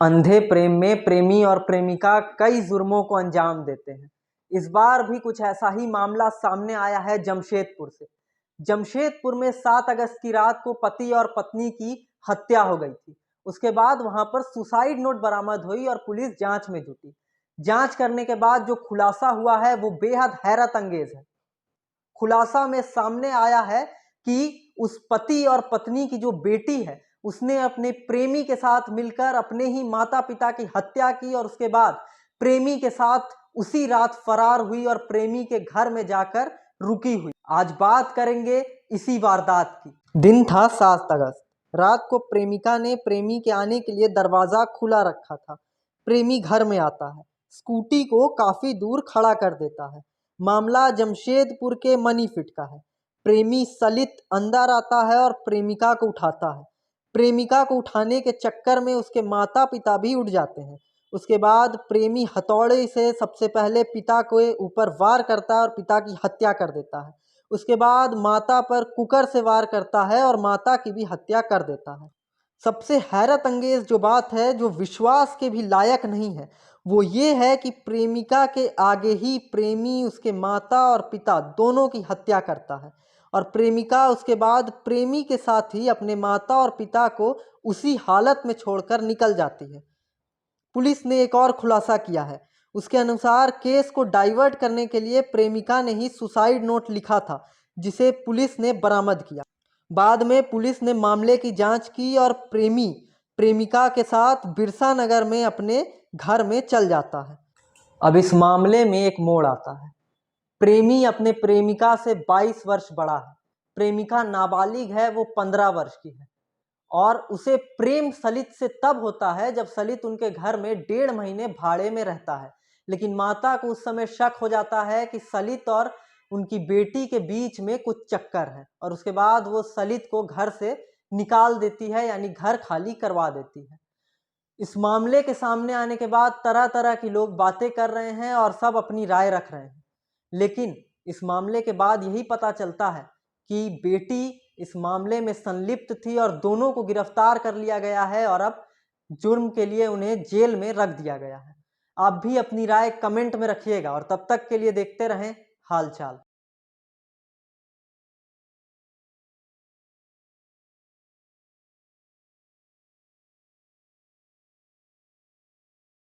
अंधे प्रेम में प्रेमी और प्रेमिका कई जुर्मों को अंजाम देते हैं। इस बार भी कुछ ऐसा ही मामला सामने आया है जमशेदपुर से। जमशेदपुर में 7 अगस्त की रात को पति और पत्नी की हत्या हो गई थी। उसके बाद वहां पर सुसाइड नोट बरामद हुई और पुलिस जांच में जुटी। जांच करने के बाद जो खुलासा हुआ है वो बेहद हैरत अंगेज है। खुलासा में सामने आया है कि उस पति और पत्नी की जो बेटी है उसने अपने प्रेमी के साथ मिलकर अपने ही माता पिता की हत्या की और उसके बाद प्रेमी के साथ उसी रात फरार हुई और प्रेमी के घर में जाकर रुकी हुई। आज बात करेंगे इसी वारदात की। दिन था 7 अगस्त। रात को प्रेमिका ने प्रेमी के आने के लिए दरवाजा खुला रखा था। प्रेमी घर में आता है, स्कूटी को काफी दूर खड़ा कर देता है। मामला जमशेदपुर के मनीफिट का है। प्रेमी सलित अंदर आता है और प्रेमिका को उठाता है। प्रेमिका को उठाने के चक्कर में उसके माता पिता भी उठ जाते हैं। उसके बाद प्रेमी हथौड़े से सबसे पहले पिता के ऊपर वार करता है और पिता की हत्या कर देता है। उसके बाद माता पर कुकर से वार करता है और माता की भी हत्या कर देता है। सबसे हैरत अंगेज जो बात है, जो विश्वास के भी लायक नहीं है, वो ये है कि प्रेमिका के आगे ही प्रेमी उसके माता और पिता दोनों की हत्या करता है और प्रेमिका उसके बाद प्रेमी के साथ ही अपने माता और पिता को उसी हालत में छोड़कर निकल जाती है। पुलिस ने एक और खुलासा किया है। उसके अनुसार केस को डाइवर्ट करने के लिए प्रेमिका ने ही सुसाइड नोट लिखा था, जिसे पुलिस ने बरामद किया। बाद में पुलिस ने मामले की जांच की और प्रेमी प्रेमिका के साथ बिरसा नगर में अपने घर में चल जाता है। अब इस मामले में एक मोड़ आता है। प्रेमी अपने प्रेमिका से 22 वर्ष बड़ा है। प्रेमिका नाबालिग है, वो 15 वर्ष की है और उसे प्रेम सलित से तब होता है जब सलित उनके घर में 1.5 महीने भाड़े में रहता है। लेकिन माता को उस समय शक हो जाता है कि सलित और उनकी बेटी के बीच में कुछ चक्कर है और उसके बाद वो सलित को घर से निकाल देती है, यानी घर खाली करवा देती है। इस मामले के सामने आने के बाद तरह तरह की लोग बातें कर रहे हैं और सब अपनी राय रख रहे हैं। लेकिन इस मामले के बाद यही पता चलता है कि बेटी इस मामले में संलिप्त थी और दोनों को गिरफ्तार कर लिया गया है और अब जुर्म के लिए उन्हें जेल में रख दिया गया है। आप भी अपनी राय कमेंट में रखिएगा और तब तक के लिए देखते रहें हालचाल।